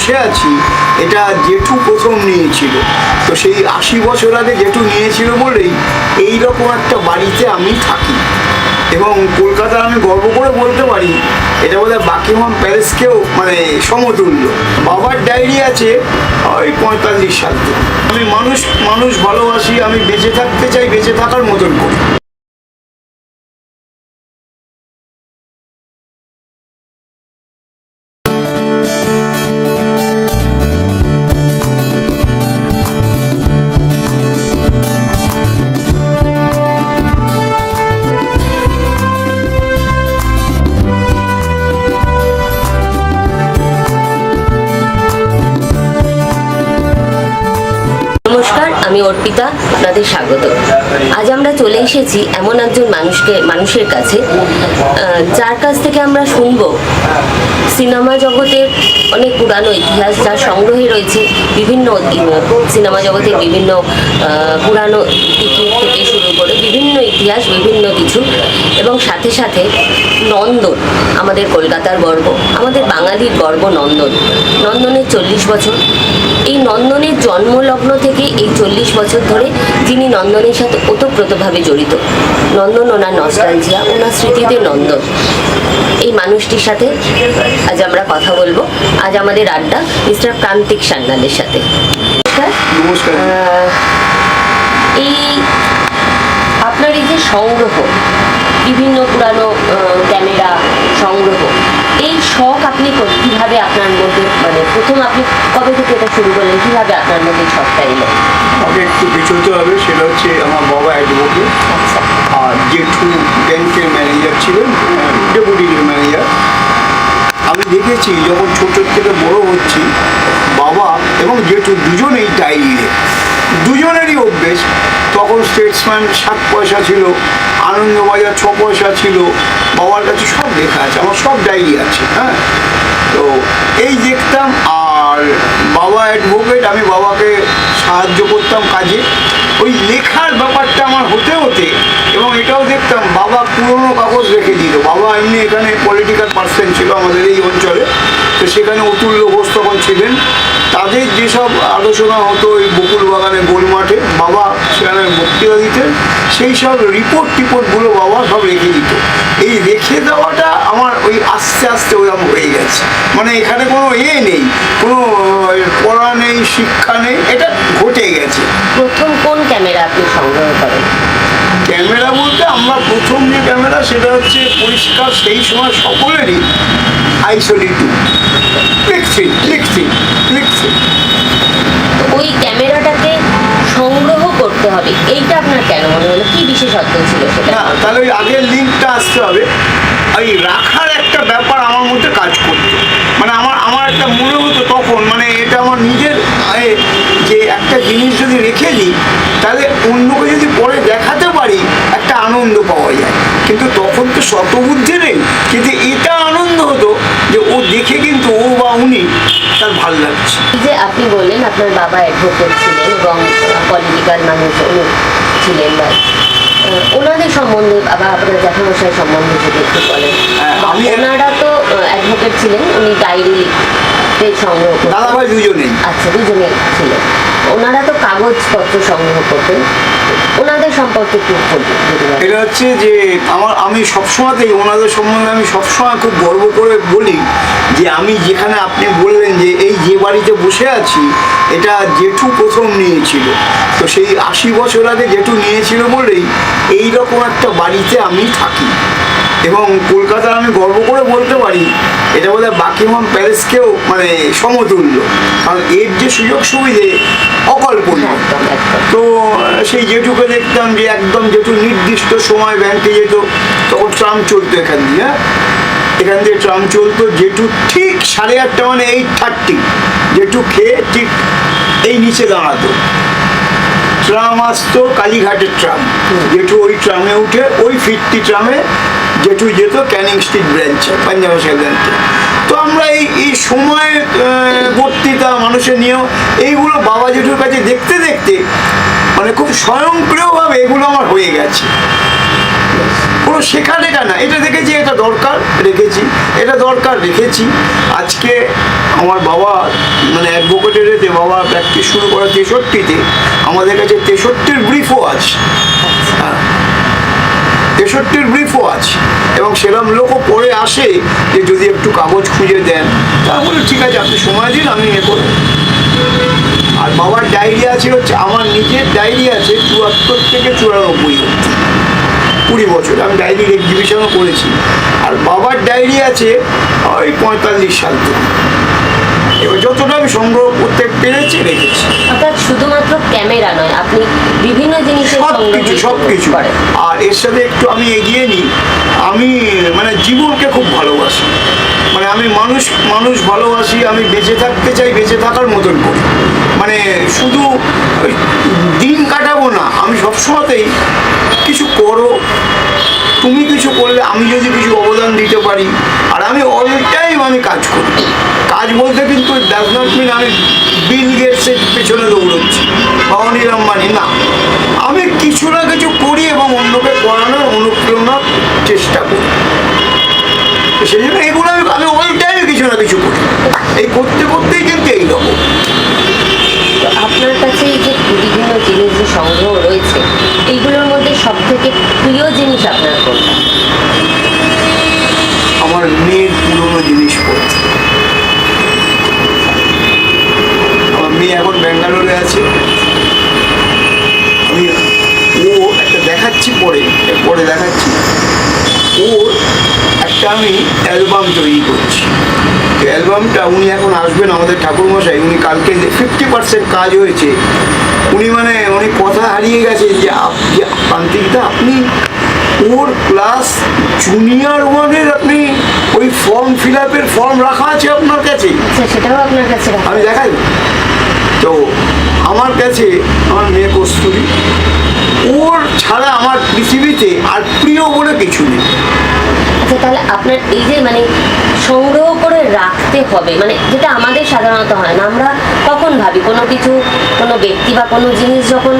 বসে আছি এটা জেঠু প্রথম নিয়েছিল। তো সেই 80 বছর আগে জেঠু নিয়েছিল বলেই এইরকম একটা বাড়িতে আমি থাকি, এবং কলকাতার আমি গর্ব করে বলতে পারি এটা বোধহয় বাকিংহাম প্যালেসকেও মানে সমতুল্য। বাবার ডায়েরি আছে ওই 45 সাল থেকে। আমি মানুষ ভালোবাসি, আমি বেঁচে থাকতে চাই, বেঁচে থাকার মতন করি। নমস্কার, আমি অর্পিতা, আপনাদের স্বাগত। আজ আমরা চলে এসেছি এমন একজন মানুষের কাছে যার কাছ থেকে আমরা শুনব সিনেমা জগতের অনেক পুরানো ইতিহাস, যার সংগ্রহে রয়েছে বিভিন্ন সিনেমা জগতের বিভিন্ন পুরানো টিকিট থেকে শুরু করে বিভিন্ন ইতিহাস, বিভিন্ন কিছু, এবং সাথে সাথে নন্দন, আমাদের কলকাতার গর্ব, আমাদের বাঙালির গর্ব নন্দনের 40 বছর। এই নন্দনের জন্মলগ্ন থেকে এই 40 বছর ধরে যিনি নন্দনের সাথে ওতপ্রোতভাবে জড়িত। নন্দন ওনার নস্টালজিয়া, ওনার স্মৃতিতে নন্দন। এই মানুষটির সাথে আজ আমরা কথা বলবো। আজ আমাদের আড্ডা মিস্টার প্রান্তিক সান্যালের সাথে। নমস্কার। এই আপনার এই যে সংগ্রহ, বিভিন্ন পুরানো ক্যামেরা সংগ্রহ, এই শখ আপনি কিভাবে আপনার মধ্যে, মানে প্রথম আপনি কবে থেকে এটা শুরু করলেন, কিভাবে আপনার মধ্যে এই শখটা এলো? আমাকে একটু পিছোতে হবে, সেটা হচ্ছে আমার বাবা অ্যাডভোকেট, আচ্ছা, আর জেঠু ব্যাংকের ম্যানেজার ছিলেন, ডেপুটি ম্যানেজার। আমি দেখেছি যখন ছোট থেকে বড় হচ্ছি, বাবা এবং জেঠু দুজনেই ডায়েরি, দুজনেরই অভ্যেস। তখন স্টেটসম্যান 7 পয়সা ছিল, আনন্দবাজার 6 পয়সা ছিল, বাবার কাছে সব লেখা আছে, আমার সব ডায়েরি আছে। হ্যাঁ, তো এই দেখতাম। আর বাবা অ্যাডভোকেট, আমি বাবাকে সাহায্য করতাম কাজে। ওই লেখার ব্যাপারটা আমার হতে হতে, এবং এটাও দেখতাম বাবা পুরনো কাগজ রেখে দিত। বাবা এমনি এখানে পলিটিক্যাল পার্সন ছিল আমাদের এই অঞ্চলে, তো সেখানে অতুল্য ঘোষ তখন ছিলেন। তাদের যেসব আলোচনা হতো ওই বকুল বাগানে গোল মাঠে, বাবা সেখানে বক্তৃতা দিতেন, সেই সব টিপোর্টগুলো বাবা সব রেখে দিত। এই রেখে দেওয়াটা আমার ওই আস্তে আস্তে ওরকম হয়ে গেছে। মানে এখানে কোনো নেই, কোনো পড়া নেই, শিক্ষা নেই, এটা ঘটে গেছে। প্রথম কোন ক্যামেরা আপনি সংগ্রহ করেন? ক্যামেরা বলতে আমরা প্রথম যে ক্যামেরা, সেটা হচ্ছে পরিষ্কার সেই সময় সকলেরই আইসোলি 2 ক্লিক। ওই ক্যামেরাটাকে সংগ্রহ করতে হবে, এইটা আপনার কেন মনে হলো? কি বিশেষত্ব ছিল সেটা? না, তাহলে ওই আগের লিঙ্কটা আসতে হবে। ওই রাখার একটা ব্যাপার আমার মধ্যে কাজ করতো। মানে আমার একটা মনে হতো তখন, মানে এটা আমার নিজের, যে একটা জিনিস যদি রেখে দিই তাহলে অন্যকে যদি পরে দেখাতে পারি একটা আনন্দ পাওয়া যায়। কিন্তু তখন তো শতবুদ্ধি নেই, কিন্তু এটা আনন্দ হতো যে ও দেখে কিন্তু ও বা উনি তার ভালো লাগছে। যে আপনি বললেন আপনার বাবা অ্যাডভোকেট ছিলেন এবং পলিটিক্যাল মানুষ ছিলেন, বা ওনাদের সম্বন্ধে, আবার আপনার জ্যাঠামশাই সম্বন্ধে যদি একটু বলেন। ওনারা তো অ্যাডভোকেট ছিলেন, উনি ডায়েরি সংগ্রহ করতেন। দাদাভাই দুজনেই। আচ্ছা, দুজনেই ছিলেন। ওনারা তো কাগজপত্র সংগ্রহ করতেন, ওনাদের সম্পর্কে একটু বলবেন? এটা হচ্ছে যে আমি সবসময়তেই ওনাদের সম্বন্ধে আমি সবসময় খুব গর্ব করে বলি যে আমি যেখানে আপনি বললেন যে এই যে বাড়িতে বসে আছি এটা জেঠু প্রথম নিয়েছিল। তো সেই 80 বছর আগে জেঠু নিয়েছিল বলেই এইরকম একটা বাড়িতে আমি থাকি, এবং কলকাতার আমি গর্ব করে বলতে পারি এটা বোধহয় বাকিংহাম প্যালেসকেও মানে সমতুল্য। কারণ এর যে সুযোগ সুবিধে অকল্পনীয়। তো সেই জেঠুকে দেখতাম যে একদম জেঠু নির্দিষ্ট সময় ব্যাংকে যেত, তখন ট্রাম চলতো এখান দিয়ে, এখান দিয়ে ট্রাম চলতো। জেঠু ঠিক 8:30 মানে 8:30 জেঠু খেয়ে ঠিক এই নিচে দাঁড়াতো। ট্রাম আসতো, কালীঘাটের ট্রাম, জেঠু ওই ট্রামে উঠে ওই ফিরতি ট্রামে জেঠু যেত ক্যানিং স্ট্রিট ব্রাঞ্চে, পাঞ্জাব ন্যাশনাল ব্যাংকে। তো আমরা এই সময় বক্তৃতা মানুষের নিয়েও এইগুলো বাবা জেঠুর কাছে দেখতে দেখতে মানে খুব স্বয়ংক্রিয়ভাবে এগুলো আমার হয়ে গেছে। কোনো শেখা লেখা না, এটা দেখেছি এটা দরকার রেখেছি, এটা দরকার রেখেছি। আজকে আমার বাবা মানে অ্যাডভোকেটের এতে বাবা প্র্যাকটিস শুরু করা 63-তে, আমাদের কাছে 63-র ব্রিফও আছে, হ্যাঁ 63-র ব্রিফও আছে, এবং সেরকম লোকও পড়ে আসে যে যদি একটু কাগজ খুঁজে দেন, তারপরে ঠিক আছে আপনি সময় দিন আমি এ করব। আর বাবার ডায়েরি আছে হচ্ছে, আমার নিজের ডায়েরি আছে 74 থেকে 94 অবধি, 20 বছর আমি ডায়েরি এক্সিবিশনও করেছি। আর বাবার ডায়েরি আছে ওই 45 সাল থেকে। এবার যতটা আমি সংগ্রহ করতে পেরেছি রেখেছি। অর্থাৎ শুধুমাত্র ক্যামেরা নয়, আপনি বিভিন্ন জিনিসের সব কিছু। আর এর সাথে একটু আমি এগিয়ে নিই, আমি মানে জীবনকে খুব ভালোবাসি, মানে আমি মানুষ ভালোবাসি, আমি বেঁচে থাকতে চাই, বেঁচে থাকার মতন করি, মানে শুধু ওই দিন কাটাবো না, আমি সবসময়তেই কিছু করো, তুমি কিছু করলে আমি যদি কিছু অবদান দিতে পারি। আর আমি অল টাইম আমি কাজ করি, কাজ বলতে কিন্তু ডাজ নট মিন আমি বিল গেটসের পেছনে দৌড়চ্ছি বা অনিল আম্বানি, না, আমি কিছু না কিছু করি এবং অন্যকে করানোর অনুপ্রেরণার চেষ্টা করি। সেই জন্য এগুলো আমি অল টাইমে কিছু না কিছু করি, এই করতে করতেই কিন্তু এইরকম। আপনার কাছে এই যে বিভিন্ন জিনিস যে সংগ্রহ রয়েছে, এইগুলোর মধ্যে সব থেকে প্রিয় জিনিস আপনার কোনটা? আমার মেয়ের পুরোনো জিনিসপত্র। আমার মেয়ে এখন ব্যাঙ্গালোরে আছে, আমি ও একটা দেখাচ্ছি পরে দেখাচ্ছি, ওর একটা আমি অ্যালবাম তৈরি করছি। অ্যালবামটা উনি এখন আসবেন আমাদের ঠাকুরমশাই, উনি কালকে 50% কাজ হয়েছে, উনি কথা হারিয়ে গেছে যে প্রান্তিকদা আপনি ওর ক্লাস জুনিয়র ওয়ানের আপনি ওই ফর্ম ফিল আপের ফর্ম রাখা আছে আপনার কাছে? সেটাও আপনার কাছে আমি দেখাই তো, আমার কাছে আমার মেয়ে কস্তুরী, ওর ছাড়া আমার পৃথিবীতে আর প্রিয় বলে কিছু নেই। আচ্ছা, তাহলে আপনার এই যে মানে সংগ্রহ করে রাখতে হবে, মানে যেটা আমাদের সাধারণত হয় না, আমরা কখন ভাবি কোনো কিছু, কোনো ব্যক্তি বা কোনো জিনিস যখন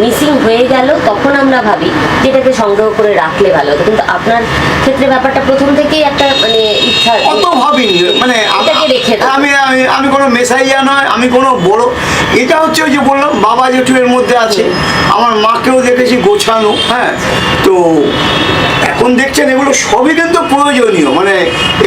মিসিং হয়ে গেল তখন আমরা ভাবি যেটাকে সংগ্রহ করে রাখলে ভালো হতো, কিন্তু আপনার ক্ষেত্রে ব্যাপারটা প্রথম থেকেই একটা মানে ইচ্ছা, অত ভাবিনি, মানে আমি কোনো মেসাইয়া নয়, আমি কোনো বড়, এটা হচ্ছে ওই যে বললাম বাবা জেঠু এর মধ্যে আছে, আমার মাকেও দেখেছি গোছানো, হ্যাঁ, তো এখন দেখছেন এগুলো সবই কিন্তু প্রয়োজনীয়, মানে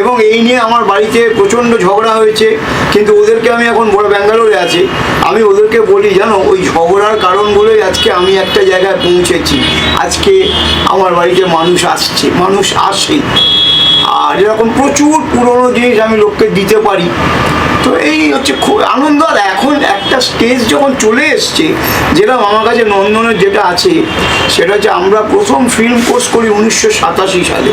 এবং এই নিয়ে আমার বাড়িতে প্রচণ্ড ঝগড়া হয়েছে, কিন্তু ওদেরকে আমি এখন বড় ব্যাঙ্গালোরে আছি, আমি ওদেরকে বলি জানো ওই ঝগড়ার কারণগুলোই আজকে আমি একটা জায়গায় পৌঁছেছি, আজকে আমার বাড়িতে মানুষ আসে, আর এরকম প্রচুর পুরনো জিনিস আমি লোককে দিতে পারি, তো এই হচ্ছে খুব আনন্দ। আর এখন একটা স্টেজ যখন চলে এসছে, যেটা আমার কাছে নন্দনের যেটা আছে সেটা হচ্ছে আমরা প্রথম ফিল্ম কোর্স করি 1987 সালে,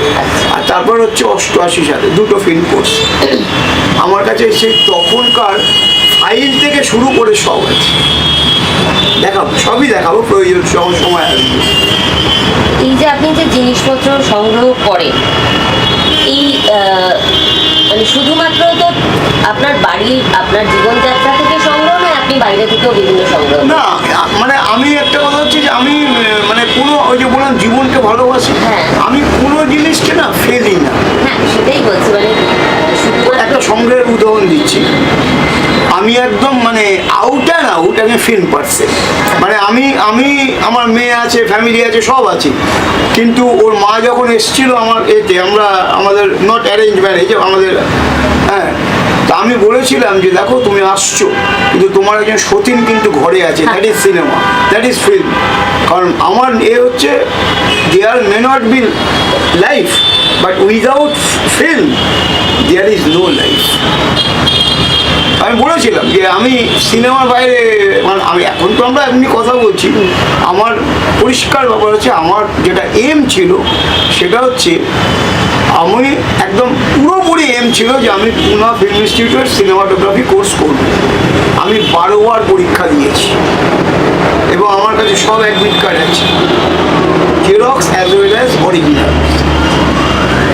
আর তারপর হচ্ছে 88 সালে, দুটো ফিল্ম কোর্স আমার কাছে। সেই তখনকার ফাইল থেকে শুরু করে সব আছে, সবই দেখাবো প্রয়োজন সময় আসবে। এই যে আপনি যে জিনিসপত্র সংগ্রহ করেন, এই মানে শুধুমাত্র তো আপনার বাড়ির আপনার জীবনযাত্রা থেকে সংগ্রহ নয়, আপনি বাইরে থেকেও বিভিন্ন সংগ্রহ? না, মানে আমি একটা কথা হচ্ছে যে আমি মানে কোনো ওই যে বললাম জীবনকে ভালোবাসি, আমি কোনো জিনিসকে না ফেলি না। হ্যাঁ, সেটাই বলছি, মানে একটা সংগ্রহের উদাহরণ দিচ্ছি, আমি একদম মানে আউট আমি ফিল্ম পার্সন, মানে আমি আমার মেয়ে আছে, ফ্যামিলি আছে, সব আছে, কিন্তু ওর মা যখন এসেছিল আমার এতে, আমাদের নট অ্যারেঞ্জ ম্যারেজ আমাদের, হ্যাঁ, তা আমি বলেছিলাম যে দেখো তুমি আসছো, কিন্তু তোমার একজন সতীন কিন্তু ঘরে আছে, that is cinema, that is film. কারণ আমার হচ্ছে there may not be life, but without film there is no life. আমি বলেছিলাম যে আমি সিনেমার বাইরে, মানে আমি এখন তো আমরা এমনি কথা বলছি, আমার পরিষ্কার ব্যাপার হচ্ছে আমার যেটা এম ছিল সেটা হচ্ছে আমি একদম পুরোপুরি এম ছিল যে আমি পুনা ফিল্ম ইনস্টিটিউটের সিনেমাটোগ্রাফি কোর্স করব। আমি 12 বার পরীক্ষা দিয়েছি এবং আমার কাছে সব অ্যাডমিট কার্ড আছে, xerox as well as original.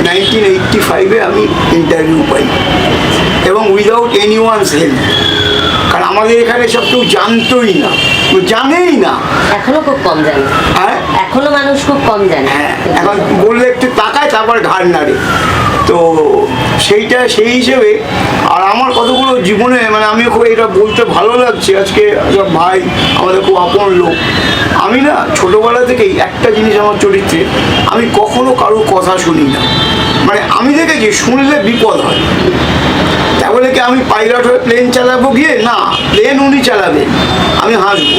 1985-এ আমি ইন্টারভিউ পাই এবং উইদাউট এনি ওয়ানস হেল্প, কারণ আমাদের এখানে সব কেউ জানতোই না, জানেই না, এখনো খুব কম জানে, হ্যাঁ এখনো মানুষ মানুষ খুব কম জানে। হ্যাঁ, এখন বললে একটু তাকায় তারপর ঘাড় নাড়ে। তো সেই হিসেবে আর আমার কতগুলো জীবনে মানে আমি খুব এটা বলতে ভালো লাগছে আজকে সব ভাই আমাদের খুব আপন লোক। আমি না ছোটোবেলা থেকেই একটা জিনিস আমার চরিত্রে, আমি কখনো কারোর কথা শুনি না। মানে আমি দেখেছি শুনলে বিপদ হয়। তা বলে কি আমি পাইলট হয়ে প্লেন চালাবো গিয়ে? না, প্লেন উনি চালাবেন, আমি হাসবো।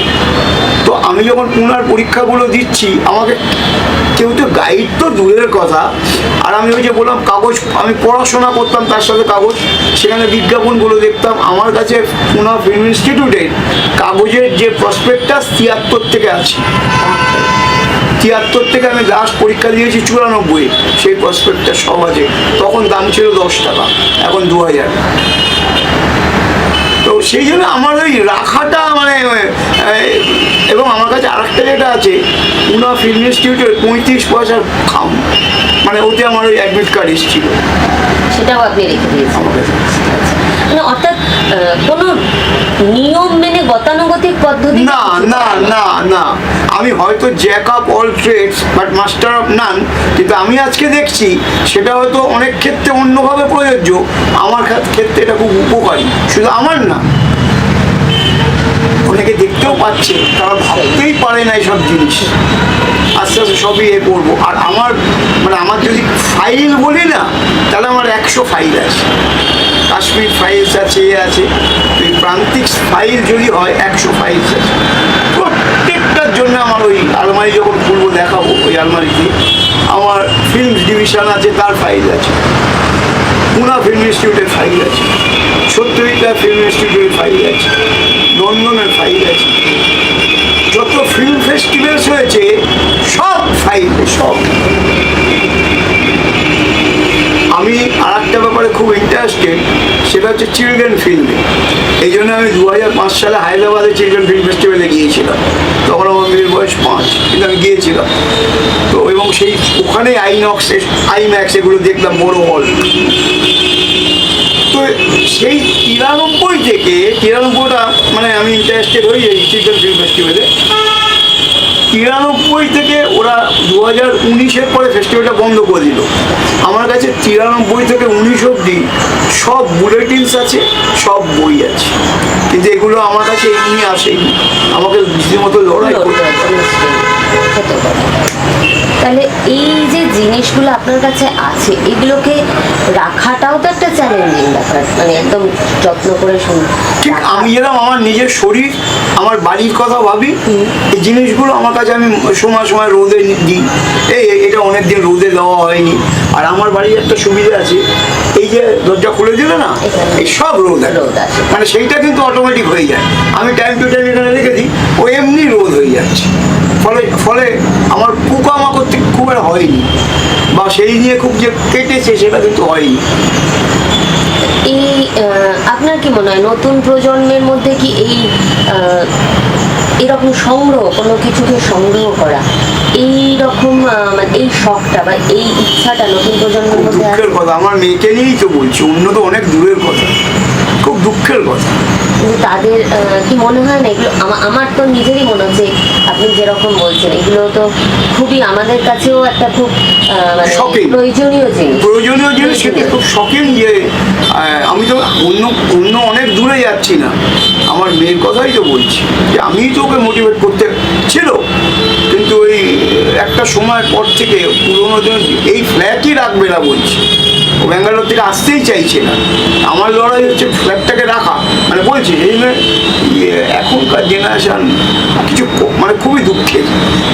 তো আমি যখন পুনার পরীক্ষাগুলো দিচ্ছি আমাকে কেউ তো গাইড তো দূরের কথা, আর আমি ওই যে বললাম কাগজ আমি পড়াশোনা করতাম তার সাথে কাগজ, সেখানে বিজ্ঞাপনগুলো দেখতাম। আমার কাছে পুনা ফিল্ম ইনস্টিটিউটের কাগজের যে প্রসপেক্টাস 73 থেকে আছে। 73 থেকে আমি লাস্ট পরীক্ষা দিয়েছি 94, সেই প্রসপেক্টাস সব আছে। তখন দাম ছিল 10 টাকা, এখন 2000। তো সেই জন্য আমার ওই রাখাটা মানে এবং আমার কাছে আরেকটা যেটা আছে পুনা ফিল্ম ইনস্টিটিউটের 35 পয়সার খাম, মানে ওতে আমার ওই অ্যাডমিট কার্ড এসেছিল, সেটাও আপনি রেখে দিয়েছেন। আমার কাছে। মানে অর্থাৎ কোনো নিয়ম মেনে গতানুগতিক পদ্ধতি না না না না, আমি হয়তো jack of all trades but master of none, কিন্তু আমি আজকে দেখছি সেটা হয়তো অনেক ক্ষেত্রে অন্যভাবে প্রযোজ্য, আমার ক্ষেত্রে এটা খুব উপকারী। শুধু আমার না, অনেকে দেখতেও পাচ্ছে, তারা ভাবতেই পারে না এইসব জিনিস। আস্তে আস্তে সবই করবো। আর আমার মানে আমার যদি ফাইল বলি না, তাহলে আমার 100 ফাইল আছে। কাশ্মীর ফাইলস আছে, আছে এই প্রান্তিক ফাইল যদি হয় 100 ফাইলস আছে। প্রত্যেকটার জন্য আমার ওই আলমারি যখন খুলবো দেখাবো, ওই আলমারিতে আমার ফিল্ম ডিভিশন আছে, তার ফাইল আছে। পুনা ফিল্ম ইনস্টিটিউটের ফাইল আছে, সত্যজিৎ ফিল্ম ইনস্টিটিউটের ফাইল আছে, নন্দনের ফাইল আছে, যত ফিল্ম ফেস্টিভ্যালস হয়েছে সব ফাইল, সব। আমি আর একটা ব্যাপারে খুব ইন্টারেস্টেড, সেটা হচ্ছে চিলড্রেন ফিল্মে। এই জন্য আমি 2005 সালে হায়দ্রাবাদে চিলড্রেন ফিল্ম ফেস্টিভ্যালে গিয়েছিলাম। তখন আমার মেয়ের বয়স 5, কিন্তু আমি গিয়েছিলাম। তো এবং সেই ওখানে আইম্যাক্স এগুলো দেখলাম, বড় হল। তো সেই 93 থেকে 93টা মানে আমি ইন্টারেস্টেড হই এই চিলড্রেন ফিল্ম ফেস্টিভ্যালে। 93 থেকে ওরা 2019-এর পরে ফেস্টিভ্যালটা বন্ধ করে দিল। আমার কাছে 93 থেকে 19 অবধি সব বুলেটিনস আছে, সব বই আছে, কিন্তু এগুলো আমার কাছে এমনি আসেনি, আমাকে রীতিমতো লড়াই করতে হবে। তাহলে এই যে জিনিসগুলো আপনার কাছে আছে, এগুলোকে রাখাটাও তো একটা চ্যালেঞ্জিং ব্যাপার, মানে একদম যত্ন করে ঠিক আমি যেরকম আমার নিজের শরীর, আমার বাড়ির কথা ভাবি, এই জিনিসগুলো আমার কাছে আমি সময় সময় রোদে দিই। এটা অনেকদিন রোদে দেওয়া হয়নি। আর আমার বাড়ির একটা সুবিধা আছে, এই যে দরজা খুলে দিলে না, এই সব রোদ আছে, মানে সেইটা কিন্তু অটোমেটিক হয়ে যায়। আমি টাইম টু টাইম এখানে রেখে দিই, ও এমনি রোদ হয়ে যাচ্ছে। ফলে আমার পোকামাকড় থেকে খুব একটা হয়নি, বা সেই নিয়ে খুব যে কেটেছে সেটা কিন্তু হয়নি। এই আপনার কি মনে হয় নতুন প্রজন্মের মধ্যে কি এই এরকম সংগ্রহ, কোনো কিছুকে সংগ্রহ করা, এইরকম মানে এই শখটা বা এই ইচ্ছাটা নতুন প্রজন্মের মধ্যে আছে? দুঃখের কথা, আমার মেয়েকে নিয়েই তো বলছি, অন্য তো অনেক দূরের কথা, খুব দুঃখের কথা। কিন্তু তাদের কি মনে হয় না এগুলো, আমার তো নিজেরই মনে হচ্ছে আপনি যেরকম বলছেন, এগুলো তো খুবই আমাদের কাছেও একটা খুব মানে প্রয়োজনীয় জিনিস, সেটা খুব শখিং। যে আমি তো অন্য অনেক দূরে যাচ্ছি না, আমার মেয়ের কথাই তো বলছি, যে আমি তো ওকে মোটিভেট করতে ছিল, কিন্তু ওই একটা সময় পর থেকে পুরোনো দিন এই ফ্ল্যাটই রাখবে না বলছি, ও ব্যাঙ্গালোর থেকে আসতেই চাইছে না। আমার লড়াই হচ্ছে ফ্ল্যাটটাকে রাখা, মানে বলছি এই এখনকার জেনারেশন কিছু মানে খুবই দুঃখের।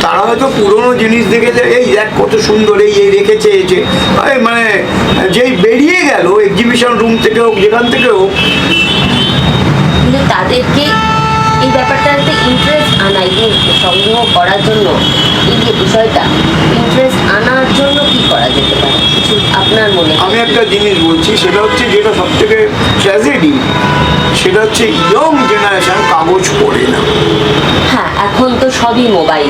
তারা হয়তো পুরোনো জিনিস দেখেছে, এই দেখ কত সুন্দর, এই রেখেছে, মানে যেই বেরিয়ে গেল এক্সিবিশন রুম থেকে হোক, যেখান থেকে হোক, কিন্তু তাদেরকে এই ব্যাপারটাতে ইন্টারেস্ট আনা, এই সংগ্রহ করার জন্য, এই যে বিষয়টা ইন্টারেস্ট আনার জন্য কি করা যেতে পারে কিছু আপনার মনে? আমি একটা জিনিস বলছি, সেটা হচ্ছে যেটা সব থেকে ট্র্যাজেডি, সেটা হচ্ছে ইয়ং জেনারেশন কাগজ পড়ে না। হ্যাঁ, এখন তো সবই মোবাইল,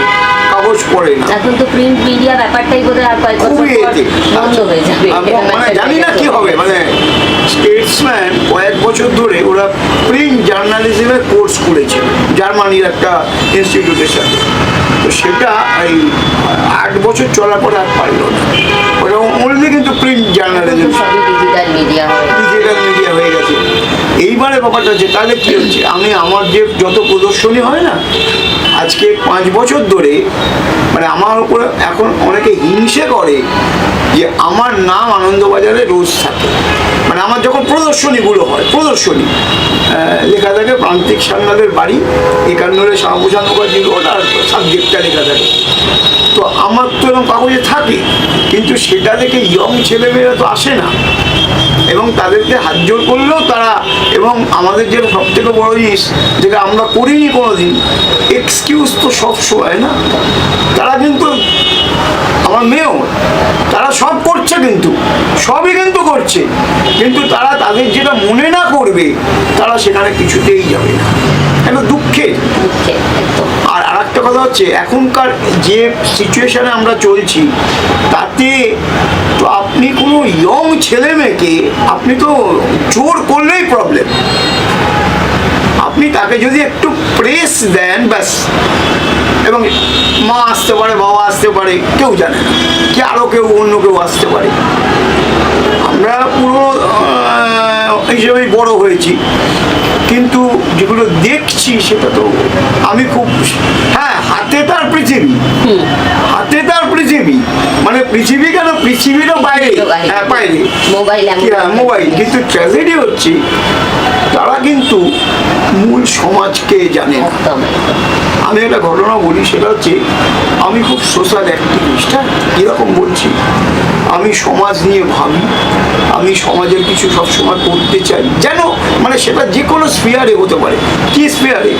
কাগজ পড়ে না। এখন তো প্রিন্ট মিডিয়া ব্যাপারটাই বোধহয় আর কয়েক বছর পর বন্ধ হয়ে যাবে। মানে জানি না কি হবে, মানে স্টেটসম্যান কয়েক বছর ধরে ওরা প্রিন্ট জার্নালিজমের কোর্স করেছে জার্মানির একটা ইনস্টিটিউটের সাথে। তো সেটা এই 8 বছর চলার পরে আর পারল না। ওটা অনলি কিন্তু প্রিন্ট জার্নালিজম, সবই ডিজিটাল মিডিয়া ডিজিটাল মিডিয়া হয়ে গেছে। এইবারে ব্যাপারটা হচ্ছে তাহলে কি হচ্ছে, আমি আমার যে যত প্রদর্শনী হয় না, আজকে 5 বছর ধরে মানে আমার উপরে এখন অনেকে হিংসে করে যে আমার নাম আনন্দবাজারে রোজ থাকে। মানে আমার যখন প্রদর্শনীগুলো হয়, প্রদর্শনী লেখা থাকে প্রান্তিক সান্যালের বাড়ি, 51 শ্যামাপ্রসাদ মুখার্জি রোড, আর সাবজেক্টটা লেখা থাকে। তো আমার তো এরকম কাগজে থাকে, কিন্তু সেটা দেখে ইয়ং ছেলেমেয়েরা তো আসে না, এবং তাদেরকে হাত জোর করলেও তারা, এবং আমাদের যেটা সব থেকে বড় জিনিস যেটা আমরা করিনি কোনোদিন, এক্সকিউজ তো সব সময় না। তারা কিন্তু আমার মেয়েও, তারা সব করছে, কিন্তু সবই কিন্তু করছে, কিন্তু তারা তাদের যেটা মনে না করবে তারা সেখানে কিছুতেই যাবে না। এটা দুঃখের। আর আরেকটা কথা হচ্ছে, এখনকার যে সিচুয়েশনে আমরা চলছি তাতে তো আপনি কোনো ইয়ং ছেলে মেয়েকে আপনি তো জোর করলেই প্রবলেম। আপনি তাকে যদি একটু প্রেস দেন ব্যাস, এবং মা আসতে পারে, বাবা আসতে পারে, কেউ জানে না, কি আরও কেউ অন্য কেউ আসতে পারে। আমরা পুরো হিসেবেই বড় হয়েছি, কিন্তু যেগুলো দেখছি সেটা তো আমি খুব, হ্যাঁ, হাতে তার পৃথিবী, হাতে তার পৃথিবী, মানে পৃথিবী কেন, পৃথিবীরও বাইরে, হ্যাঁ বাইরে মোবাইল। কিন্তু ট্র্যাজেডি হচ্ছে তারা কিন্তু মূল সমাজকে জানে না। আমি একটা ঘটনা বলি, সেটা হচ্ছে আমি খুব সোশ্যাল অ্যাক্টিভিস্ট। হ্যাঁ, এরকম বলছি, আমি সমাজ নিয়ে ভাবি, আমি সমাজের কিছু সবসময় করতে চাই, যেন মানে সেটা যে কোনো স্পিয়ারে হতে পারে। কি স্পিয়ারে?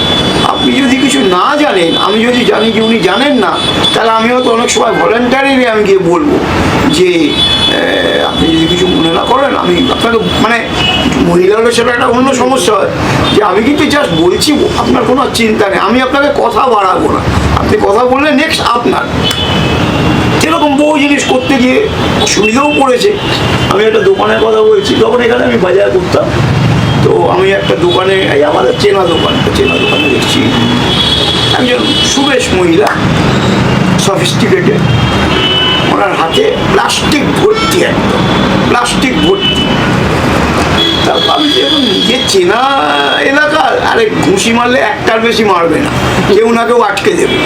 আপনি যদি কিছু না জানেন, আমি যদি জানি যে উনি জানেন না, তাহলে আমি হয়তো অনেক সময় ভলেন্টারিলি আমি গিয়ে বলবো যে আপনি যদি কিছু মনে না করেন, আমি আপনাকে, মানে মহিলা হলে সেটা একটা অন্য সমস্যা হয়, যে আমি কিন্তু জাস্ট বলছি, আপনার কোনো চিন্তা নেই, আমি আপনাকে কথা বাড়াবো না, আপনি কথা বললে নেক্সট আপনার। এরকম বহু জিনিস করতে গিয়ে অসুবিধাও পড়েছে। আমি একটা দোকানের কথা বলছি, তখন এখানে আমি বাজার করতাম, তো আমি একটা দোকানে, আমাদের চেনা দোকানে দেখছি একজন সুবেশ মহিলা, সফিস্টিকেটেড, ওনার হাতে প্লাস্টিক ভর্তি, একদম প্লাস্টিক ভর্তি। তারপর আমি যখন নিজের চেনা এলাকার, আরে ঘুষি মারলে একটার বেশি মারবে না, কেউ না কেউ আটকে দেবে।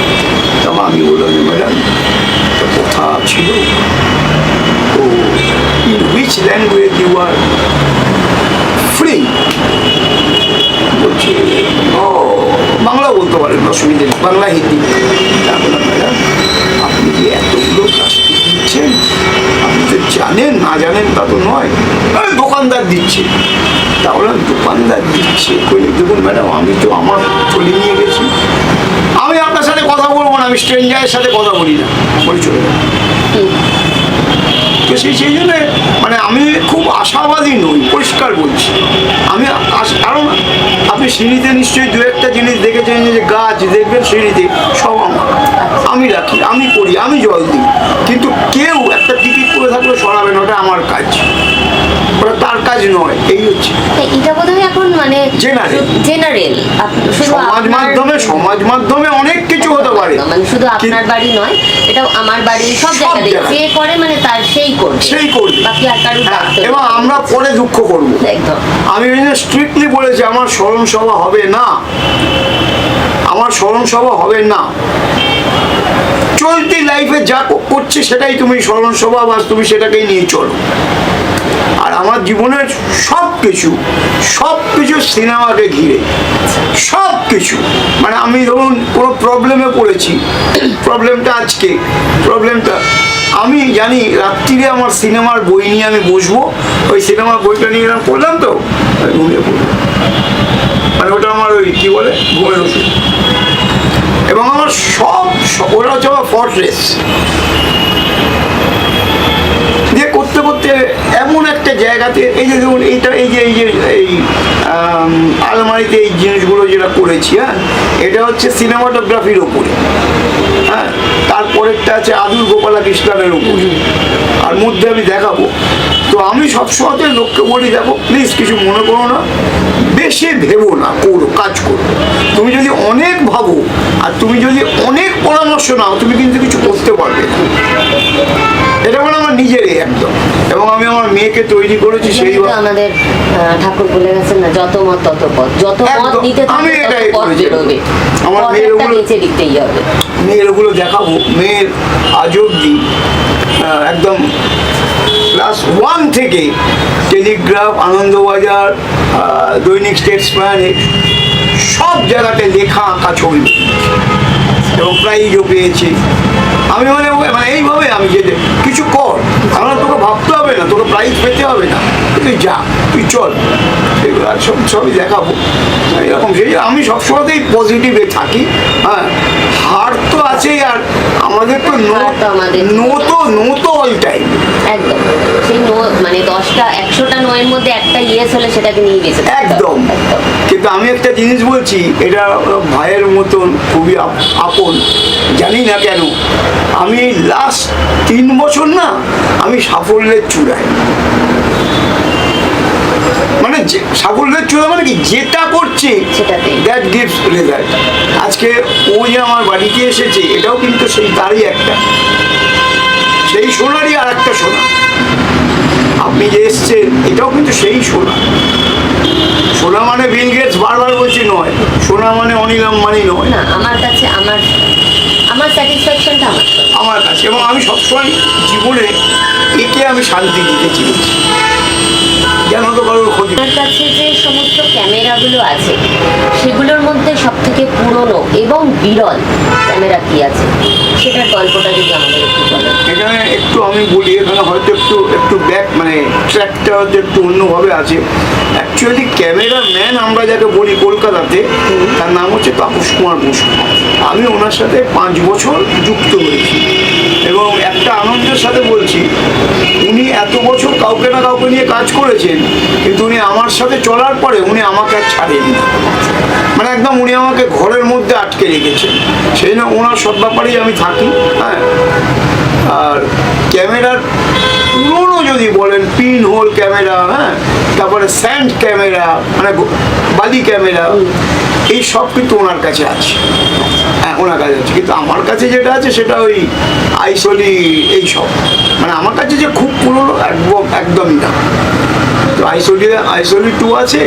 তারপর আমি বললাম, ম্যাডাম কথা ছিল, তো in which language you are free? বলছি ও বাংলা বলতে পারেন, অসুবিধা নেই, বাংলা হিন্দি। তারপর ম্যাডাম আপনি যে এতগুলো প্লাস্টিক দিচ্ছেন, আপনি তো জানেন, না জানেন তা তো নয়, দোকানদার দিচ্ছে। তাহলে দোকানদার দিচ্ছে, দেখুন ম্যাডাম আমি তো আমার চলে নিয়ে গেছি, আমি আপনার সাথে কথা বলবো না, আমি স্ট্রেঞ্জারের সাথে কথা বলি না, বলে চলে যাবো। তো সেই জন্য মানে আমি খুব আশাবাদী নই, পরিষ্কার বলছি আমি। কারণ আপনি সিঁড়িতে নিশ্চয়ই দু একটা জিনিস দেখেছেন, যে গাছ দেখবেন সিঁড়িতে সব আমি রাখি, আমি করি, আমি জল দিই, কিন্তু কেউ একটা টিকিট করে থাকলে সরাবেন, ওটা আমার কাজ, ওটা তার কাজ নয়। এই হচ্ছে এটা বোধহয় এখন মানে জেনারেল সমাজ মাধ্যমে অনেক কিছু হতে পারে, মানে শুধু আপনার বাড়ি নয়, এটা আমার বাড়ি, সব জায়গায় যে করে মানে তার সেই করবে, বাকি আর কারোর দায়িত্ব নেই। এবং আমরা পরে দুঃখ করবো। একদম, আমি স্ট্রিক্টলি বলেছি আমার স্মরণ সভা হবে না, আমার স্মরণ সভা হবে না। চলতি লাইফে যা করছে সেটাই তুমি স্মরণ সভা, বা তুমি সেটাকেই নিয়ে চলো। আর আমার জীবনের সব কিছু সিনেমাকে ঘিরে, সব কিছু। মানে আমি ধরুন কোনো প্রবলেমে পড়েছি, প্রবলেমটা আমি জানি, রাত্রিরে আমার সিনেমার বই নিয়ে আমি বসবো, ওই সিনেমার বইটা নিয়ে এরকম পড়লাম, তো ঘুমিয়ে পড়বো, মানে ওটা আমার ওই কি বলে ঘুমের ওষুধ। এবং আমার ওরা হচ্ছে আমার ফর্ট্রেস। দিয়ে করতে করতে এমন একটা জায়গাতে, এই যে ধরুন এই আলমারিতে এই জিনিসগুলো যেটা করেছি, হ্যাঁ, এটা হচ্ছে সিনেমাটোগ্রাফির ওপরে, হ্যাঁ, তারপরেরটা আছে আদুর গোপালাকৃষ্ণের উপরে, আর মধ্যে আমি দেখাবো। তো আমি সবসময় লোককে বলি, দেখো প্লিজ কিছু মনে করো না, বেশি ভেবো না, কাজ করো। তুমি যদি অনেক ভাবো আর তুমি যদি অনেক পরামর্শ নাও, তুমি কিন্তু কিছু করতে পারবে না। এটা মানে আমার নিজেরই একদম, এবং আমি আমার মেয়েকে তৈরি করেছি সেই তো আমাদের ঠাকুর বলে গেছেন না, যত মত তত পথ, যত মত একদম, নিতে আমি থাকবে তত এটাই পথ বলেছি। বেরোবে, আমার পথ মেয়ের একটা ওগুলো- নিচে দিতেই হবে। মেয়ের ওগুলো দেখাবো। মেয়ের আজ অব্দি একদম ক্লাস 1 থেকে টেলিগ্রাফ, আনন্দবাজার, দৈনিক স্টেটসম্যান, সব জায়গাতে লেখা আঁকা ছবি এবং প্রাইজও পেয়েছি। আমি মানে এইভাবে আমি যে কিছু কর, আমার তোকে ভাবতে হবে না, তোকে প্রাইজ পেতে হবে না, তুই যা, তুই চল, এগুলো আর সবই দেখাবো এরকম। সেই আমি সবসময়তেই পজিটিভে থাকি। হ্যাঁ, হার তো আছেই, আর আমাদের তো হার তো আমাদের নো অল টাইম। একদম, সেই মানে 10টা 100টা নয়ের মধ্যে একটা ইয়েস হলে সেটাকে নিয়ে বেঁচে থাকতে হবে। একদম। কিন্তু আমি একটা জিনিস বলছি, এটা ভাইয়ের মতন খুবই আপন, জানি না কেন আমি এই লাস্ট 3 বছর না, আমি সাফল্যের চূড়ায়। মানে সাফল্যের চূড়া মানে কি, যেটা করছে সেটাতেই। That gives result. আজকে ও যে আমার বাড়িতে এসেছে, এটাও কিন্তু সেই তারই একটা, সেই সোনারই আর একটা সোনা। আপনি যে এসছেন, এটাও কিন্তু সেই সোনা। সোনা মানে বিল গেটস বারবার বলছি নয়, সোনা মানে অনিল আম্বানি নয় না, আমার কাছে আমার স্যাটিসফ্যাকশনটা আমার কাছে। এবং আমি সবসময় জীবনে একে আমি শান্তি দিতে চেয়েছি, যেন তো কারোর ক্ষতি। আমার কাছে যে সমস্ত ক্যামেরাগুলো আছে সেগুলোর মধ্যে সব থেকে পুরনো এবং বিরল ক্যামেরা কি আছে, সেটার গল্পটা যদি আমাদের একটু বলেন। এখানে একটু আমি বলি, এখানে হয়তো একটু ব্যাক মানে ট্র্যাকটা হয়তো একটু অন্যভাবে আছে। অ্যাকচুয়ালি ক্যামেরা ম্যান আমরা যাকে বলি কলকাতাতে, তার নাম হচ্ছে তাপস কুমার বসু। আমি ওনার সাথে 5 বছর যুক্ত হয়েছি, এবং একটা আনন্দের সাথে বলছি, উনি এত বছর কাউকে না কাউকে নিয়ে কাজ করেছেন, কিন্তু উনি আমার সাথে চলার পরে উনি আমাকে আর ছাড়েননি। মানে একদম উনি আমাকে ঘরের মধ্যে আটকে রেখেছেন, সেই জন্য ওনার সব ব্যাপারেই আমি থাকি। হ্যাঁ, আর ক্যামেরার পুরোনো যদি বলেন, পিন হোল ক্যামেরা, হ্যাঁ, তারপরে স্যান্ড ক্যামেরা মানে বালি ক্যামেরা, এই সব কিন্তু ওনার কাছে আছে। হ্যাঁ, ওনার কাছে আছে, কিন্তু আমার কাছে যেটা আছে সেটা ওই আইসোলি এইসব, মানে আমার কাছে যে খুব পুরোনো একদমই না। তো আইসোলি 2 আছে,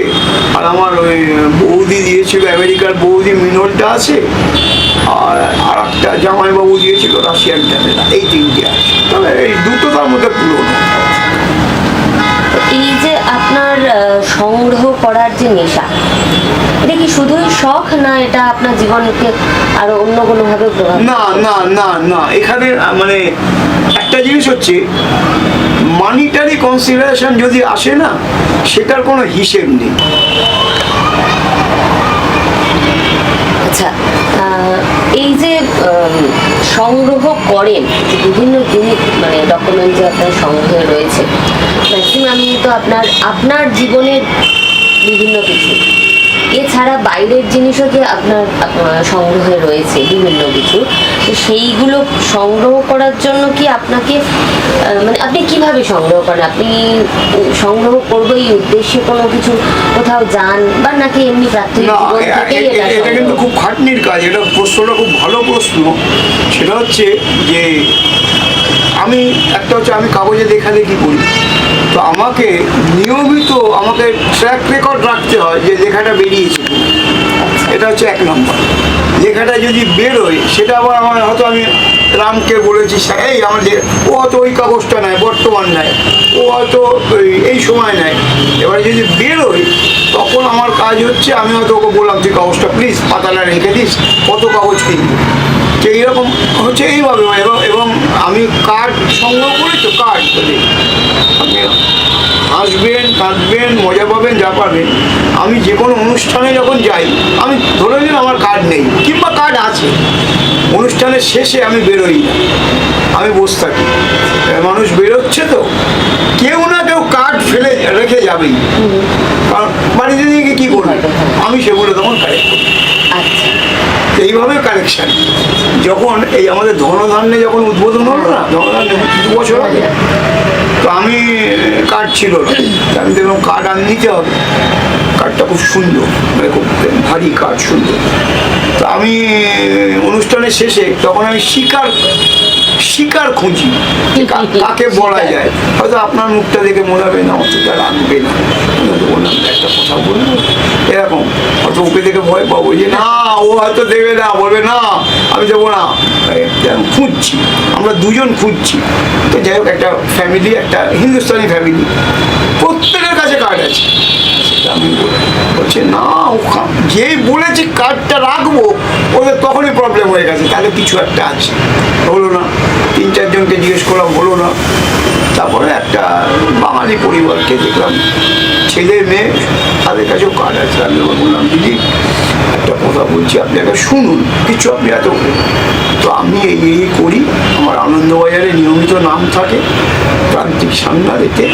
আর আমার ওই বৌদি দিয়েছিল আমেরিকার বৌদি মিনোলটা আছে, আর একটা জামাইবাবু দিয়েছিল রাশিয়ান ক্যামেরা। এই 3টে আছে, তবে এই দুটো তার মধ্যে পুরোনো। এই যে আপনার সংগ্রহ করার যে নেশা, এটা কি শুধুই শখ, না এটা আপনার জীবনকে আরো অন্য কোনোভাবে প্রভাব? না না না না, এখানে মানে একটা জিনিস হচ্ছে, মানিটারি কনসিডারেশন যদি আসে না, সেটার কোনো হিসেব নেই। আচ্ছা, এই যে সংগ্রহ করেন, যে বিভিন্ন জিনিস মানে ডকুমেন্ট যে আপনার সংগ্রহে রয়েছে, ম্যাক্সিমামই তো আপনার জীবনের বিভিন্ন কিছু, এছাড়া বাইরের জিনিসও যে আপনার সংগ্রহে রয়েছে বিভিন্ন কিছু, তো সেইগুলো সংগ্রহ করার জন্য কি আপনাকে মানে আপনি কিভাবে সংগ্রহ করেন? আপনি সংগ্রহ করবো এই উদ্দেশ্যে কোনো কিছু কোথাও যান, বা নাকি এমনি প্রাথমিক না, জীবন থেকেই এটা এটা কিন্তু সংগ্রহ? খুব খাটনির কাজ। এটা প্রশ্নটা খুব ভালো প্রশ্ন। সেটা হচ্ছে যে আমি কাগজে লেখালেখি করি, তো আমাকে নিয়মিত ট্র্যাক রেকর্ড রাখতে হয় যে লেখাটা বেরিয়েছে। এটা হচ্ছে 1 নম্বর। লেখাটা যদি বেরোয়, সেটা আবার হয়তো আমি রামকে বলেছি, এই ও হয়তো ওই কাগজটা নেয়, বর্তমান নেয়, ও হয়তো এই সময় নেয়। এবার যদি বেরোয়, তখন আমার কাজ হচ্ছে, আমি হয়তো ওকে বললাম, তুই কাগজটা প্লিজ পাতাটা রেখে দিস, কত কাগজ কিনবি। তো এইরকম হচ্ছে এইভাবে। এবং আমি কার্ড সংগ্রহ করি, তো কার্ড আপনি হাসবেন, কাঁদবেন, মজা পাবেন, যা পাবেন। আমি যে কোনো অনুষ্ঠানে যখন যাই, আমি ধরে নিন আমার কার্ড নেই, কিংবা কার্ড আছে, অনুষ্ঠানের শেষে আমি বেরোই না, আমি বসে থাকি। মানুষ বেরোচ্ছে, তো কেউ না কেউ কার্ড ফেলে রেখে যাবেই, কারণ বাড়িতে দিয়ে কী করবে, আমি সেগুলো তখন কালেক্ট করি। আচ্ছা, এইভাবে কালেকশন। যখন এই আমাদের ধনধান্যে যখন উদ্বোধন হলো না, ধনধান্যে 2 বছর আগে, তো আমি কার্ড ছিল না, তা আমি দেখলাম কার্ড আর নিতে হবে। কার্ডটা খুব সুন্দর, মানে খুব ভারী কার্ড, সুন্দর। তো আমি অনুষ্ঠানের শেষে তখন আমি শিকার খুঁজি যে কাকে বলা যায়। হয়তো আপনার মুখটা দেখে মনে হবে না অতটা রাখবে না, আমি হয়তো বললাম একটা কথা বলবো এরকম, হয়তো ওকে দেখে ভয় পাবো যে না ও হয়তো দেবে না, বলবে না আমি দেবো না। আমি খুঁজছি, আমরা দুজন খুঁজছি। তো যাই হোক, একটা ফ্যামিলি, একটা হিন্দুস্তানি ফ্যামিলি, প্রত্যেকের কাছে কার্ড আছে। সেটা আমি বলছি না, যেই বলেছি কার্ডটা রাখবো ওদের তখনই প্রবলেম হয়ে গেছে, তাহলে কিছু একটা আছে। হলো না, 3-4 জনকে জিজ্ঞেস করলাম, হলো না। তারপরে একটা বাঙালি পরিবারকে দেখলাম, ছেলে মেয়ে তাদের কাছেও কার্ড আছে। আমি বললাম দিদি একটা কথা বলছি, আপনি একটা শুনুন, কিছু আপনি এত, তো আমি এই করি, আমার আনন্দবাজারে নিয়মিত নাম থাকে প্রান্তিক সাংবাদিকে,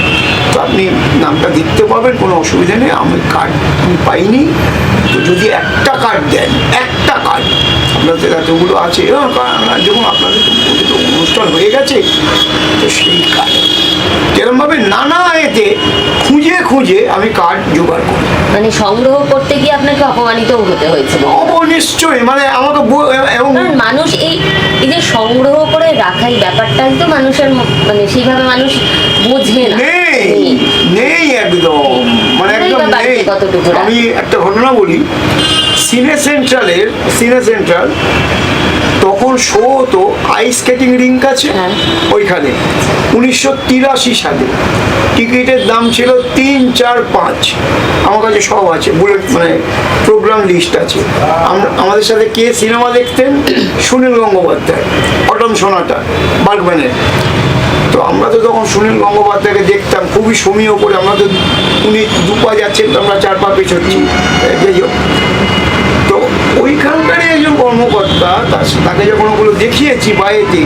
তো আপনি নামটা দেখতে পাবেন, কোনো অসুবিধা নেই। আমি কার্ড আমি পাইনি, তো যদি একটা কার্ড দেন, একটা কার্ড, আপনাদের এতগুলো আছে দেখুন, আপনাদের তো অনুষ্ঠান হয়ে গেছে, তো সেই কার্ড যেরকমভাবে নানা এতে খুঁজে খুঁজে আমি কার্ড জোগাড় করি। মানে সংগ্রহ করতে গিয়ে আপনাকে অপমানিত হতে হয়েছে। নিশ্চয়ই, মানে আমাকে এবং কারণ মানুষ এই এই যে সংগ্রহ করে রাখাই ব্যাপারটাই তো মানুষের মানে সেইভাবে মানুষ বোঝে না। নেই একদম, মানে একদম নেই। আমি একটা ঘটনা বলি, সিনে সেন্ট্রাল তখন শো হতো, আইস স্কেটিং রিঙ্ক আছে ওইখানে, 1983 সালে। টিকিটের দাম ছিল 3, 4, 5, আমার কাছে সব আছে, বুলেট মানে প্রোগ্রাম লিস্ট আছে। আমাদের সাথে কে সিনেমা দেখতেন? সুনীল গঙ্গোপাধ্যায়, অটম সোনাটা, বার্গম্যানের। তো আমরা তো তখন সুনীল গঙ্গোপাধ্যায়কে দেখতাম খুবই সমীহ করে, আমরা তো উনি 2 পা যাচ্ছেন তো আমরা 4 পা পেছোচ্ছি, যাই হোক। তো ওইখানকারই একজন কর্মকর্তা, তাকে যখন ওগুলো দেখিয়েছি বাইরে,